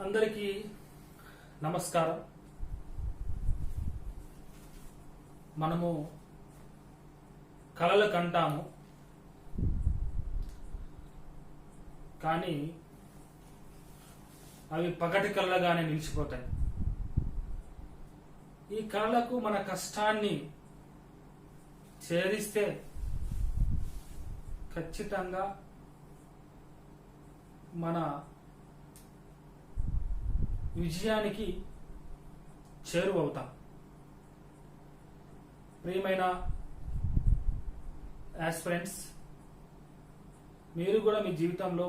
అందరికీ నమస్కారం. మనము కలలు కంటాము, కానీ అవి పగటి కళ్ళగానే నిలిచిపోతాయి. ఈ కళలకు మన కష్టాన్ని చేరిస్తే ఖచ్చితంగా మన విజయానికి చేరువవుతాం. ప్రియమైన యాస్పిరెంట్స్, మీరు కూడా మీ జీవితంలో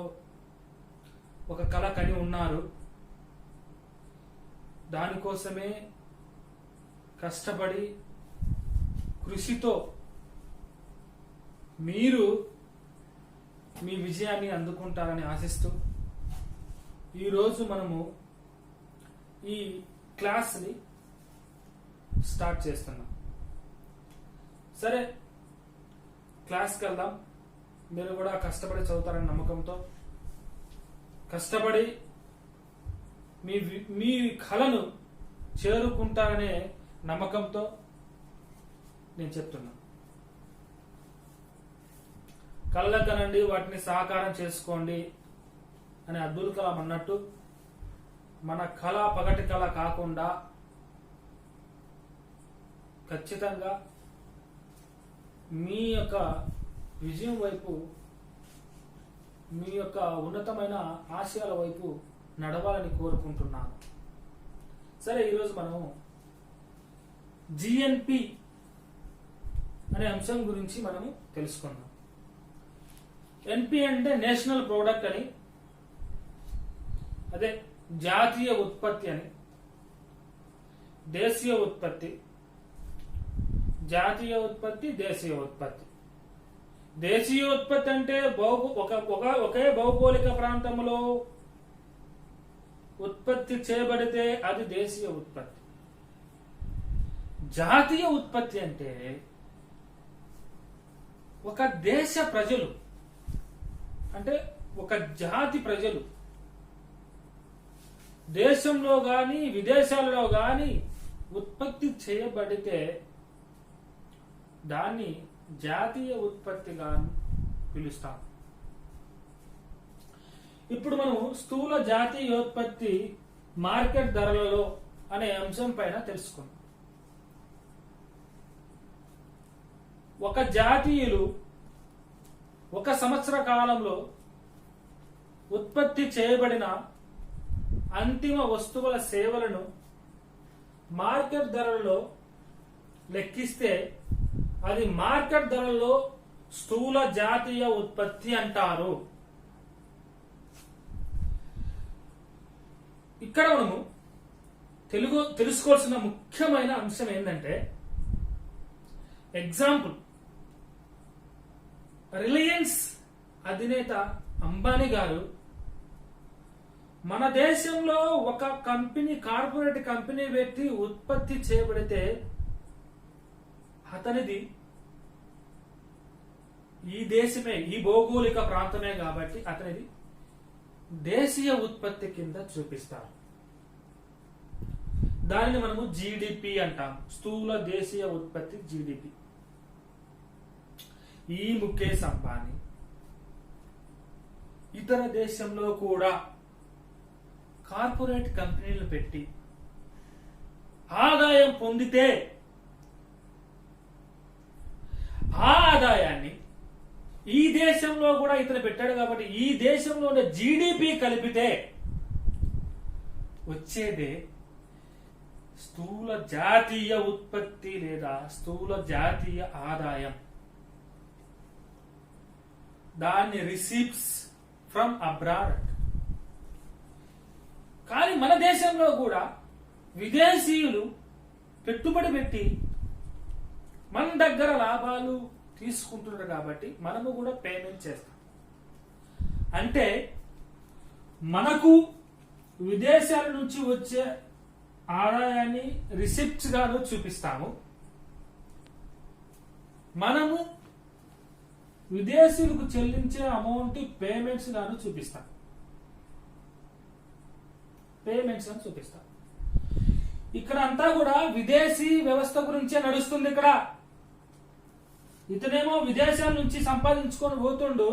ఒక కళ కని ఉన్నారు. దానికోసమే కష్టపడి కృషితో మీరు మీ విజయాన్ని అందుకుంటారని ఆశిస్తూ ఈరోజు మనము ఈ క్లాస్ని స్టార్ట్ చేస్తున్నాం. సరే, క్లాస్కి వెళ్దాం. మీరు కూడా కష్టపడి చదువుతారని నమ్మకంతో, కష్టపడి మీ కళను చేరుకుంటారనే నమ్మకంతో నేను చెప్తున్నా. కళ్ళ కనండి, వాటిని సాకారం చేసుకోండి అని అబ్దుల్ కలాం అన్నట్టు మన కళ పగటి కళ కాకుండా ఖచ్చితంగా మీ యొక్క విజయం వైపు, మీ యొక్క ఉన్నతమైన ఆశయాల వైపు నడవాలని కోరుకుంటున్నాను. సరే, ఈరోజు మనము జిఎన్పి అనే అంశం గురించి మనము తెలుసుకుందాం. ఎన్పి అంటే నేషనల్ ప్రోడక్ట్ అని, అదే జాతీయ ఉత్పత్తి అని. దేశీయ ఉత్పత్తి, జాతీయ ఉత్పత్తి, దేశీయ ఉత్పత్తి. దేశీయ ఉత్పత్తి అంటే ఒకే భౌగోళిక ప్రాంతంలో ఉత్పత్తి చేయబడితే అది దేశీయ ఉత్పత్తి. జాతీయ ఉత్పత్తి అంటే ఒక దేశ ప్రజలు, అంటే ఒక జాతి ప్రజలు దేశంలో గాని విదేశాలలో గాని ఉత్పత్తి చేయబడితే దాన్ని జాతీయ ఉత్పత్తిగా పిలుస్తాం. ఇప్పుడు మనం స్థూల జాతీయోత్పత్తి మార్కెట్ ధరలలో అనే అంశం పైన తెలుసుకుందాం. ఒక జాతీయులు ఒక సంవత్సర కాలంలో ఉత్పత్తి చేయబడిన అంతిమ వస్తువుల సేవలను మార్కెట్ ధరలలో లెక్కిస్తే అది మార్కెట్ ధరల్లో స్థూల జాతీయ ఉత్పత్తి అంటారు. ఇక్కడ మనము తెలుసుకోవాల్సిన ముఖ్యమైన అంశం ఏంటంటే, ఎగ్జాంపుల్, రిలయన్స్ అధినేత అంబానీ గారు మన దేశంలో ఒక కంపెనీ, కార్పొరేట్ కంపెనీ పెట్టి ఉత్పత్తి చేయబడితే అతనిది ఈ దేశమే, ఈ భౌగోళిక ప్రాంతమే కాబట్టి అతనిది దేశీయ ఉత్పత్తి కింద చూపిస్తారు. దానిని మనము జీడిపి అంటాం, స్థూల దేశీయ ఉత్పత్తి, జీడిపి. ఈ ముఖేష్ అంబానీ ఇతర దేశంలో కూడా కార్పొరేట్ కంపెనీలు పెట్టి ఆదాయం పొందితే ఆ ఆదాయాన్ని ఈ దేశంలో కూడా ఇతను పెట్టాడు కాబట్టి ఈ దేశంలోనే జీడిపి కలిపితే వచ్చేదే స్థూల జాతీయ ఉత్పత్తి లేదా స్థూల జాతీయ ఆదాయం. దాన్ని రిసీప్ట్స్ ఫ్రమ్ అబ్రాడ్. కానీ మన దేశంలో కూడా విదేశీయులు పెట్టుబడి పెట్టి మన దగ్గర లాభాలు తీసుకుంటున్నారు కాబట్టి మనము కూడా పేమెంట్ చేస్తాం. అంటే మనకు విదేశాల నుంచి వచ్చే ఆదాయాన్ని రిసిప్ట్స్ గాను చూపిస్తాము, మనము విదేశీయులకు చెల్లించే అమౌంట్ పేమెంట్స్ గాను చూపిస్తాం. పేమెంట్స్ అని చూపిస్తా. ఇక్కడ అంతా కూడా విదేశీ వ్యవస్థ గురించే నడుస్తుంది. ఇక్కడ ఇతనేమో విదేశాల నుంచి సంపాదించుకొని పోతుండు,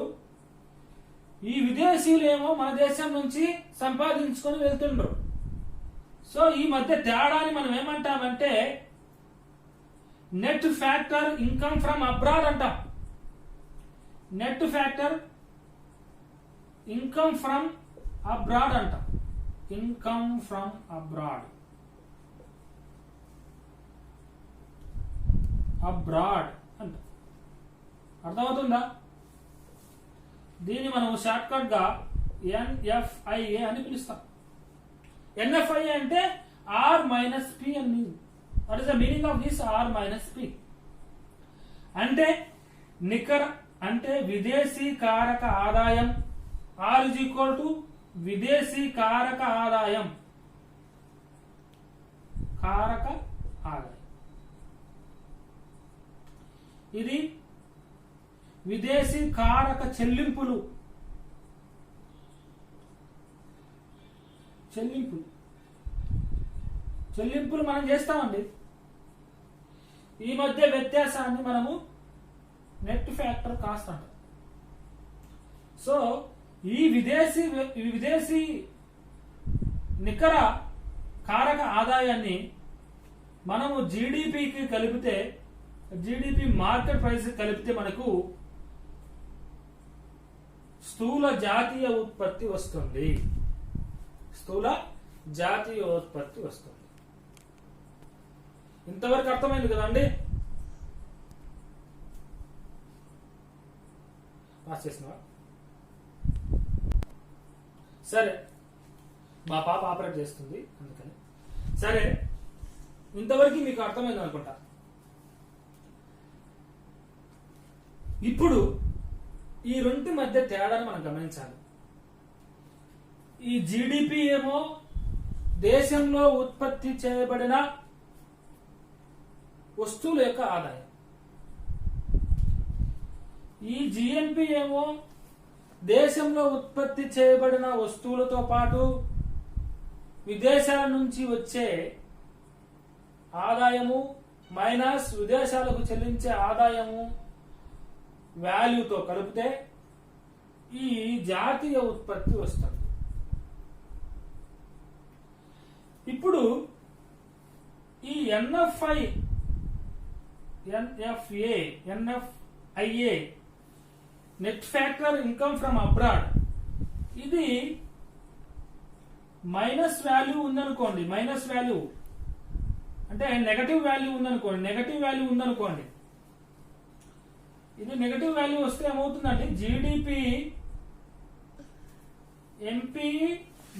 ఈ విదేశీయులేమో మన దేశం నుంచి సంపాదించుకొని వెళ్తుండ్రు. సో ఈ మధ్య తేడాని మనం ఏమంటామంటే net factor income from abroad అంటాం. Net factor income from abroad అంటాం. ఇన్కమ్ ఫ్రమ్ అబ్రాడ్, అబ్రాడ్ అంటాం. అర్థమవుతుందా? దీన్ని మనం షార్ట్ కట్ గా ఎన్ఎఫ్ఐఏ అని పిలుస్తాం. ఎన్ఎఫ్ఐఏ అంటే ఆర్ మైనస్ పి అని. What is the meaning of this R minus P? అంటే నికర అంటే విదేశీ కారక ఆదాయం. ఆర్ ఇజ్ ఈక్వల్ టు విదేశీ కారక ఆదాయం. కారక ఆదాయం ఇది విదేశీ కారక చెల్లింపులు. చెల్లింపులు మనం చేస్తామండి. ఈ మధ్య వ్యత్యాసాన్ని మనము నెట్ ఫ్యాక్టర్ కాస్ట్ అంటాం. సో ఈ విదేశీ నికర కారక ఆదాయాన్ని మనము జీడిపికి కలిపితే, జీడిపి మార్కెట్ ప్రైస్ కలిపితే మనకు స్థూల జాతీయ ఉత్పత్తి వస్తుంది. స్థూల జాతీయ ఉత్పత్తి వస్తుంది. ఇంతవరకు అర్థమైంది కదండి? పాస్ చేసినవా? సరే, మా పాప ఆపరేట్ చేస్తుంది అందుకని. సరే, ఇంతవరకు మీకు అర్థమైంది అనుకుంటా. ఇప్పుడు ఈ రెండు మధ్య తేడాను మనం గమనించాలి. ఈ జీడిపి ఏమో దేశంలో ఉత్పత్తి చేయబడిన వస్తువుల యొక్క ఆదాయం. ఈ జిఎన్పి ఏమో దేశంలో ఉత్పత్తి చేయబడిన వస్తువులతో పాటు విదేశాల నుంచి వచ్చే ఆదాయము మైనస్ విదేశాలకు చెల్లించే ఆదాయము వాల్యూతో కలిపితే ఈ జాతీయ ఉత్పత్తి వస్తుంది. ఇప్పుడు ఈ NFIA net factor income from abroad, ఇది మైనస్ వాల్యూ ఉందనుకోండి. మైనస్ వాల్యూ అంటే నెగటివ్ వాల్యూ ఉందనుకోండి. నెగటివ్ వాల్యూ ఉందనుకోండి. ఇది నెగటివ్ వాల్యూ వస్తే ఏమవుతుందంటే GDP MP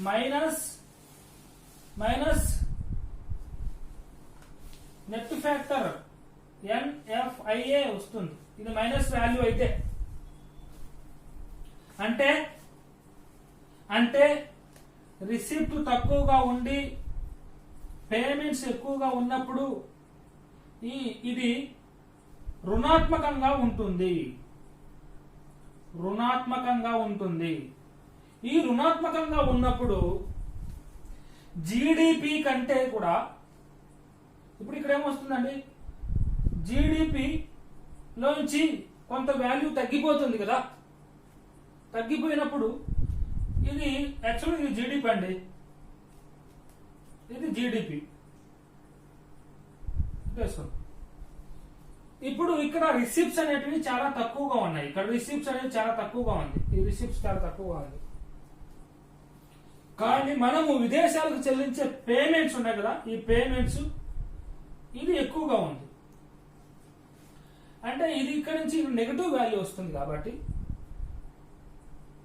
minus net factor NFIA వస్తుంది. ఇది మైనస్ వాల్యూ అయితే అంటే రిసిప్ట్ తక్కువగా ఉండి పేమెంట్స్ ఎక్కువగా ఉన్నప్పుడు ఇది రుణాత్మకంగా ఉంటుంది. ఈ రుణాత్మకంగా ఉన్నప్పుడు జీడిపి కంటే కూడా ఇప్పుడు ఇక్కడ ఏమొస్తుందండి, జీడిపి లోంచి కొంత వాల్యూ తగ్గిపోతుంది కదా. తగ్గిపోయినప్పుడు ఇది యాక్చువల్లీ ఇది జీడిపి అండి. ఇది జీడిపి. ఇప్పుడు ఇక్కడ రిసిప్ట్స్ అనేటివి చాలా తక్కువగా ఉన్నాయి. ఇక్కడ రిసిప్ట్స్ అనేది చాలా తక్కువగా ఉంది. ఈ రిసిప్ట్స్ చాలా తక్కువగా ఉంది. కానీ మనము విదేశాలకు చెల్లించే పేమెంట్స్ ఉన్నాయి కదా, ఈ పేమెంట్స్ ఇది ఎక్కువగా ఉంది. అంటే ఇది ఇక్కడ నుంచి నెగటివ్ వాల్యూ వస్తుంది కాబట్టి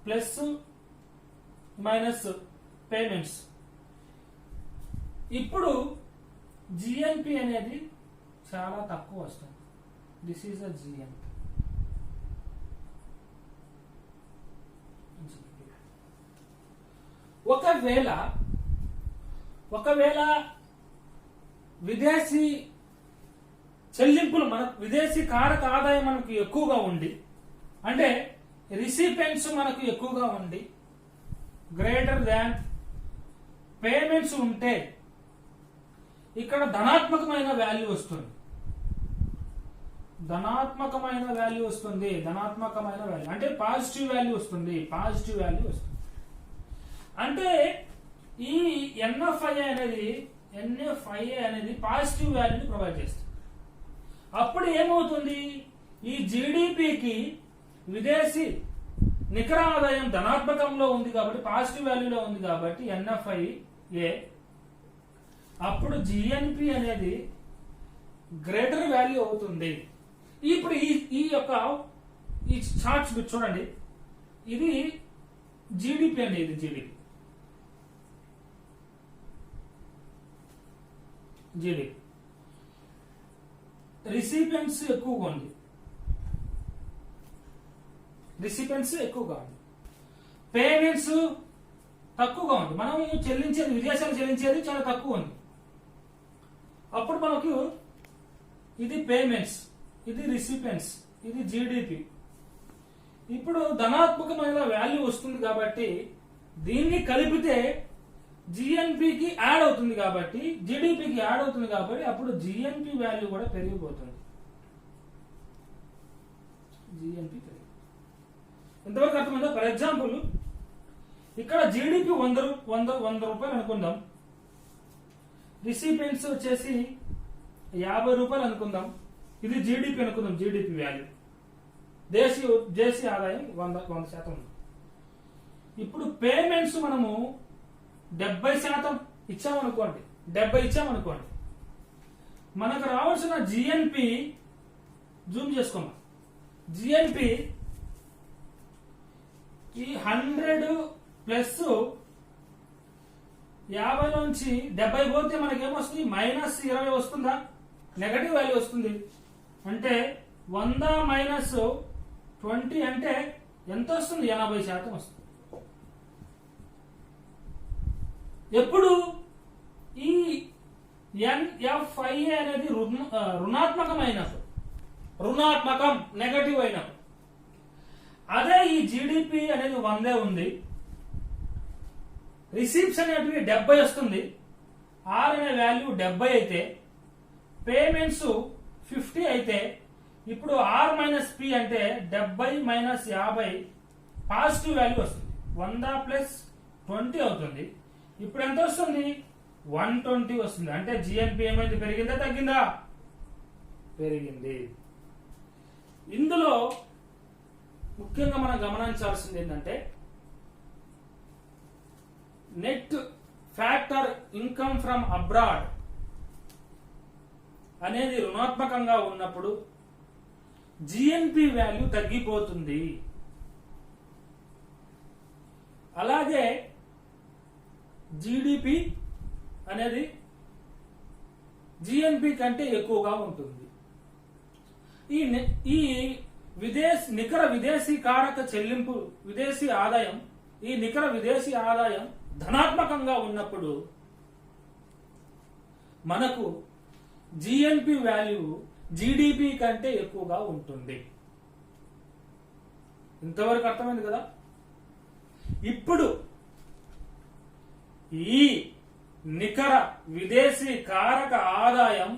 ప్లస్ మైనస్ పేమెంట్స్. ఇప్పుడు జిఎన్పి అనేది చాలా తక్కువ వస్తుంది. This is a GNP. ఒకవేళ విదేశీ చెల్లింపులు విదేశీ కారక ఆదాయం మనకు ఎక్కువగా ఉండి, అంటే రిసిపెంట్స్ మనకు ఎక్కువగా ఉండి గ్రేటర్ దాన్ పేమెంట్స్ ఉంటే ఇక్కడ ధనాత్మకమైన వాల్యూ వస్తుంది. ధనాత్మకమైన వాల్యూ అంటే పాజిటివ్ వాల్యూ వస్తుంది. అంటే ఈ ఎన్ఎఫ్ఐఏ అనేది పాజిటివ్ వాల్యూని ప్రొవైడ్ చేస్తుంది. అప్పుడు ఏమవుతుంది, ఈ జీడిపికి విదేశీ నికర ఆదాయం ధనాత్మకంలో ఉంది కాబట్టి, పాజిటివ్ వాల్యూలో ఉంది కాబట్టి ఎన్ఎఫ్ఐఏ, అప్పుడు జిఎన్పి అనేది గ్రేటర్ వాల్యూ అవుతుంది. ఇప్పుడు ఈ చార్ట్స్ మీరు చూడండి, ఇది జీడిపి అండి, ఇది జీడిపి రిసిపియెంట్స్ ఎక్కువగా ఉంది, పేమెంట్స్ తక్కువగా ఉంది. మనం చెల్లించేది, విదేశాలు చెల్లించేది చాలా తక్కువ ఉంది. అప్పుడు మనకు ఇది పేమెంట్స్, ఇది రిసిపియెంట్స్, ఇది జీడిపి. ఇప్పుడు ధనాత్మకమైన వాల్యూ వస్తుంది కాబట్టి దీన్ని కలిపితే జిఎన్పికి యాడ్ అవుతుంది కాబట్టి, జీడిపికి యాడ్ అవుతుంది కాబట్టి అప్పుడు జిఎన్పి వాల్యూ కూడా పెరిగిపోతుంది. ఎంతవరకు అర్థమైందో? ఫర్ ఎగ్జాంపుల్ ఇక్కడ జీడిపి 100 రూపాయలు అనుకుందాం, రిసిపియెంట్స్ వచ్చేసి 50 రూపాయలు అనుకుందాం. ఇది జీడిపి అనుకుందాం, జీడిపి వాల్యూ. దేశీయ ఆదాయం 100% ఉంది. ఇప్పుడు పేమెంట్స్ మనము 70% ఇచ్చామనుకోండి, 70 ఇచ్చామనుకోండి, మనకు రావాల్సిన జిఎన్పి, జూమ్ చేసుకోమా, జిఎన్పి ఈ 100 ప్లస్ 50 నుంచి 70 పోతే మనకేమొస్తుంది, -20 వస్తుందా? నెగటివ్ వాల్యూ వస్తుంది. అంటే 100 మైనస్ 20 అంటే ఎంత వస్తుంది? 80% వస్తుంది. ఎప్పుడు ఈ ఎన్ఎఫ్ఐఏ అనేది రుణాత్మకం, నెగటివ్ అయినప్పుడు. అదే ఈ జీడిపి అనేది 100 ఉంది, రిసీప్ట్స్ అనేటివి 70 వస్తుంది, ఆర్ అనే వాల్యూ 70 అయితే, పేమెంట్స్ 50 అయితే, ఇప్పుడు ఆర్ మైనస్ పి అంటే 70 మైనస్ 50 పాజిటివ్ వాల్యూ వస్తుంది. 100 ప్లస్ 20 అవుతుంది. ఇప్పుడు ఎంత వస్తుంది? 120 వస్తుంది. అంటే జిఎన్పి ఏమైంది? పెరిగిందా తగ్గిందా? పెరిగింది. ఇందులో ముఖ్యంగా మనం గమనించాల్సింది ఏంటంటే, net factor income from abroad అనేది రుణాత్మకంగా ఉన్నప్పుడు జిఎన్పి వాల్యూ తగ్గిపోతుంది. అలాగే జీడిపి అనేది జిఎన్పి కంటే ఎక్కువగా ఉంటుంది. ఈ నికర విదేశీ కారక చెల్లింపు, విదేశీ ఆదాయం, ఈ నికర విదేశీ ఆదాయం ధనాత్మకంగా ఉన్నప్పుడు మనకు జిఎన్పి వాల్యూ జీడిపి కంటే ఎక్కువగా ఉంటుంది. ఇంతవరకు అర్థమైంది కదా? ఇప్పుడు ఈ నికర విదేశీ కారక ఆదాయం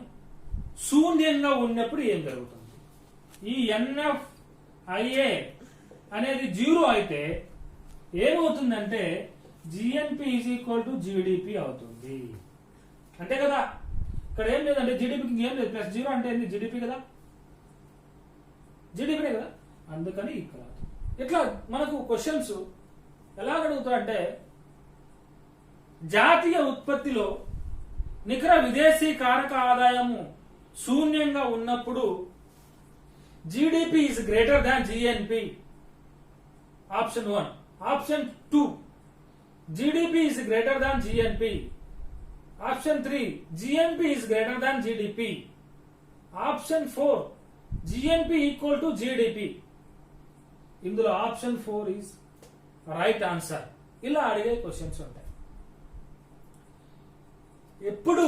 శూన్యంగా ఉన్నప్పుడు ఏం జరుగుతుంది? ఈ ఎన్ఎఫ్ఐఏ అనేది 0 అయితే ఏమవుతుందంటే GNP is equal to GDP అవుతుంది. అంతే కదా? ఇక్కడ ఏం లేదంటే జీడిపికి ఏం లేదు, +0 అంటే ఏంది? జీడిపి కదా, జీడిపినే కదా. అందుకని ఇక్కడ ఇట్లా మనకు క్వశ్చన్స్ ఎలా అడుగుతారంటే, జాతీయ ఉత్పత్తిలో నికర విదేశీ కారక ఆదాయము శూన్యంగా ఉన్నప్పుడు GDP is greater than GNP. Option 1. Option 2, GDP is greater than GNP. Option 3, GNP is greater than GDP. Option 4, GNP equal to GDP. ఇందులో ఆప్షన్ 4 ఈజ్ రైట్ ఆన్సర్. ఇలా అడిగే క్వశ్చన్స్ ఉంటాయి. ఎప్పుడు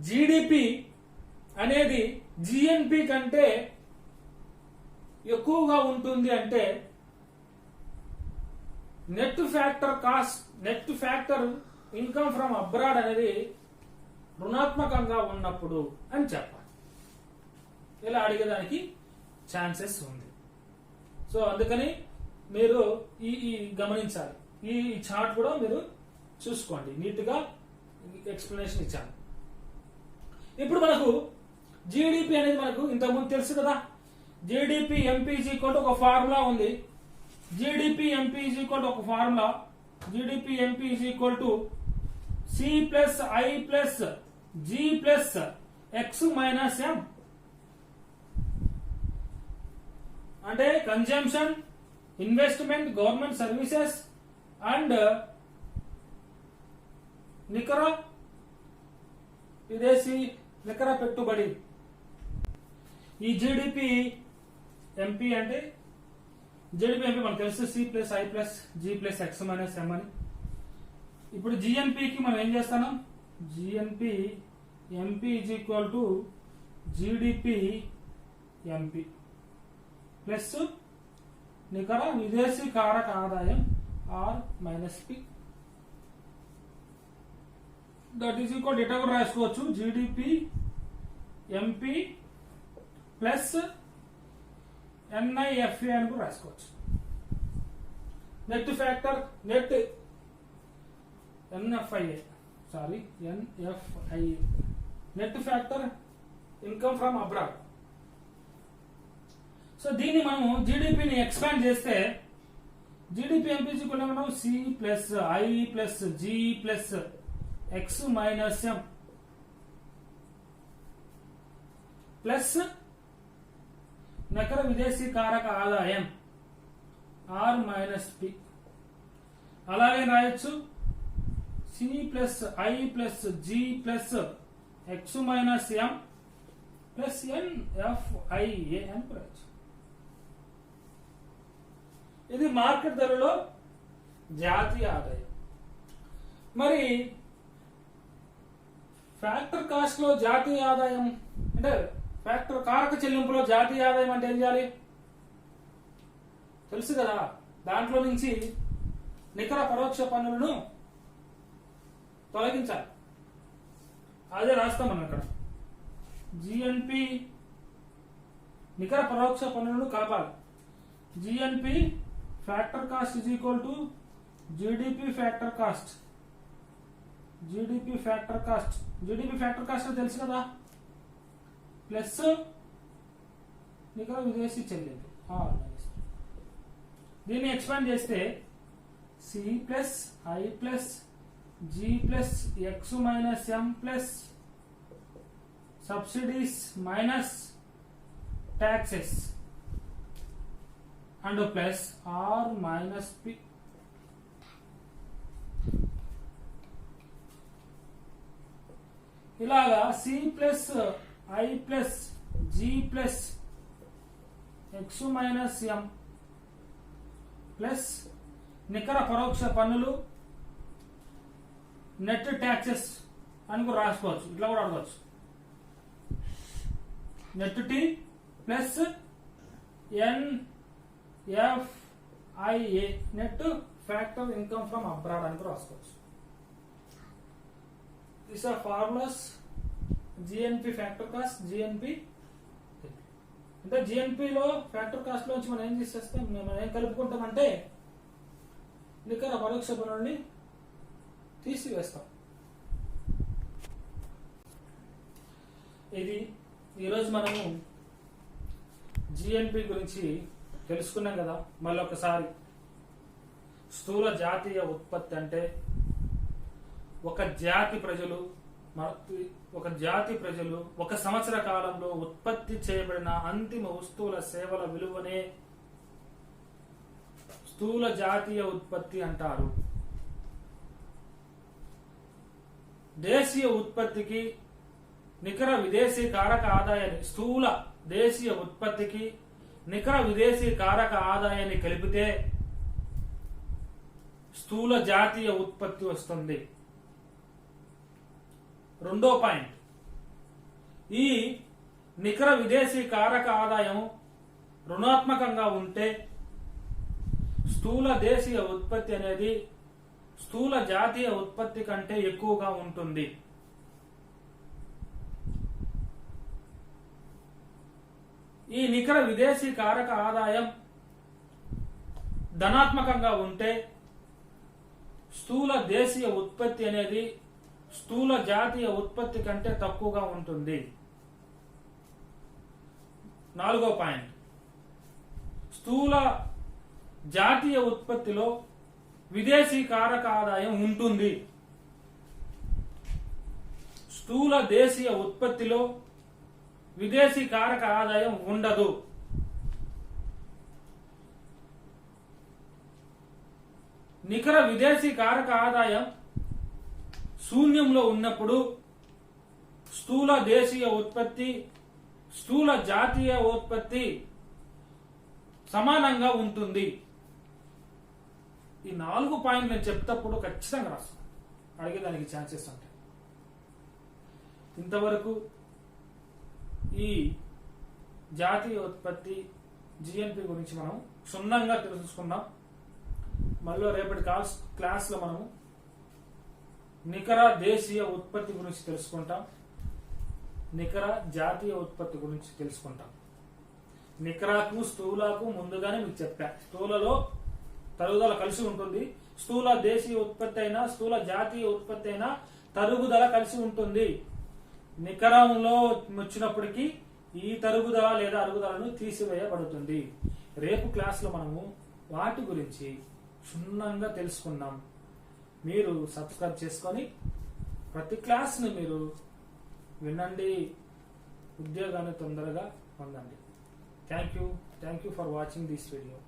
జీడిపి అనేది జిఎన్పి కంటే ఎక్కువగా ఉంటుంది అంటే net factor cost net factor income from abroad అనేది రుణాత్మకంగా ఉన్నప్పుడు అని చెప్పాలి. ఇలా అడిగేదానికి ఛాన్సెస్ ఉంది. సో అందుకని మీరు ఈ గమనించాలి. ఈ చార్ట్ కూడా మీరు చూసుకోండి. నీట్ గా ఎక్స్ప్లెనేషన్ ఇచ్చాను. ఇప్పుడు మనకు జీడిపి అనేది మనకు ఇంతకుముందు తెలుసు కదా. జీడిపి ఎంపీ ఈక్వల్ ఒక ఫార్ములా ఉంది. జీడిపి ఎంపీ ఈక్వల్ ఒక formula. GDP MP equal to C plus I plus G plus X minus M. అంటే consumption, investment, government services and నికర విదేశీ నికర పెట్టుబడి. ఈ జీడిపి ఎంపీ అంటే జీడిపి ఎంపీ మనకు తెలుసు C plus I plus G plus X minus M అని. ఇప్పుడు జిఎన్పికి మనం ఏం చేస్తాం? GNP MP is equal to GDP MP plus నికర విదేశీ కారక ఆదాయం R minus P. That is equal data కూడా రాసుకోవచ్చు. జీడిపి ఎంపీ ప్లస్ ఎన్ఐఎఫ్ఏ అని కూడా రాసుకోవచ్చు. Net factor net NFIA sorry NFIA net factor income from abroad. So దీన్ని మనము జీడిపిని ఎక్స్పాండ్ చేస్తే జీడిపి ఎంపీసీ మనం C plus I plus G plus X minus M plus నికర విదేశీ కారక ఆదాయం ఆర్ మైనస్ పి. అలాగే రాయొచ్చు C plus I plus G plus X minus M plus NFIA అని రాయొచ్చు. ఇది మార్కెట్ ధరలో జాతీయ ఆదాయం. మరి ఫ్యాక్టర్ కాస్ట్ లో జాతీయ ఆదాయం అంటే ఫ్యాక్టర్ కారక చెల్లింపులో జాతీయ ఆదాయం అంటే ఏం చేయాలి? తెలుసు కదా. దాంట్లో నుంచి నికర పరోక్ష పన్నులను తొలగించాలి. అదే రాస్తాం మనం ఇక్కడ. జిఎన్పి నికర పరోక్ష పన్నులను కలపాలి. GNP factor cost is equal to GDP factor cost. GDP factor cost తెలుసు కదా ప్లస్ నికర విదేశీ చెల్లింపు. దీన్ని ఎక్స్పాండ్ చేస్తే C plus I plus G plus X minus M plus subsidies minus taxes and plus R minus P. ఇలాగా C plus I plus G plus X minus M plus నికర పరోక్ష పన్నులు నెట్ ట్యాక్సెస్ అని కూడా రాసుకోవచ్చు. ఇట్లా కూడా అడగవచ్చు. Net T plus NFIA net factor income from abroad అని కూడా రాసుకోవచ్చు. These are formulas. GNP factor cost, GNP అంటే GNP లో ఫ్యాక్టర్ కాస్ట్ లోంచి మనం ఏం తీసేస్తాం, మనం ఏం కలుపుకుంటామంటే నికర పరోక్ష పన్నుల్ని తీసివేస్తాం. ఇది ఈరోజు మనము GNP గురించి తెలుసుకున్నాం కదా. మళ్ళీ ఒకసారి స్థూల జాతీయ ఉత్పత్తి అంటే ఒక జాతి ప్రజలు ఒక సంవత్సర కాలంలో ఉత్పత్తి చేయబడిన అంతిమ వస్తువుల సేవల విలువనే స్థూల జాతీయ ఉత్పత్తి అంటారు. దేశీయ ఉత్పత్తికి నికర విదేశీ కారక ఆదాయాన్ని స్థూల దేశీయ ఉత్పత్తికి నికర విదేశీ కారక ఆదాయాన్ని కలిపితే స్థూల జాతీయ ఉత్పత్తి వస్తుంది. రెండో పాయింట్, ఈ నికర విదేశీ కారక ఆదాయం రుణాత్మకంగా ఉంటే స్థూల దేశీయ ఉత్పత్తి అనేది స్థూల జాతీయ ఉత్పత్తి కంటే ఎక్కువగా ఉంటుంది. ఈ నికర విదేశీ కారక ఆదాయం ధనాత్మకంగా ఉంటే స్థూల దేశీయ ఉత్పత్తి అనేది స్థూల జాతీయ ఉత్పత్తి కంటే తక్కువగా ఉంటుంది. 4వ పాయింట్, స్థూల జాతీయ ఉత్పత్తిలో విదేశీ కారక ఆదాయం ఉంటుంది. స్థూల దేశీయ ఉత్పత్తిలో విదేశీ కారక ఆదాయం ఉండదు. నికర విదేశీ కారక ఆదాయం శూన్యంలో ఉన్నప్పుడు స్థూల దేశీయ ఉత్పత్తి స్థూల జాతీయ ఉత్పత్తి సమానంగా ఉంటుంది. ఈ 4 పాయింట్లు నేను చెప్తప్పుడు ఖచ్చితంగా రాస్తాను, అడిగేదానికి ఛాన్సెస్ ఉంటాయి. ఇంతవరకు ఈ జాతీయ ఉత్పత్తి జిఎన్పి గురించి మనం క్షుణ్ణంగా తెలుసుకున్నాం. మళ్ళీ రేపటి క్లాస్ లో మనము నికర దేశీయ ఉత్పత్తి గురించి తెలుసుకుంటాం, నికర జాతీయ ఉత్పత్తి గురించి తెలుసుకుంటాం. నికరకు స్థూలకు ముందుగానే మీకు చెప్పా, స్థూలలో తరుగుదల కలిసి ఉంటుంది. స్థూల దేశీయ ఉత్పత్తి అయినా స్థూల జాతీయ ఉత్పత్తి అయినా తరుగుదల కలిసి ఉంటుంది. నికరంలో వచ్చినప్పటికీ ఈ తరుగుదల లేదా అరుగుదలను తీసివేయబడుతుంది. రేపు క్లాస్ లో మనము వాటి గురించి క్షుణ్ణంగా తెలుసుకుందాం. మీరు సబ్స్క్రైబ్ చేసుకొని ప్రతి క్లాస్ ని మీరు వినండి, ఉద్యోగాన్ని తొందరగా పొందండి. Thank you for watching this video.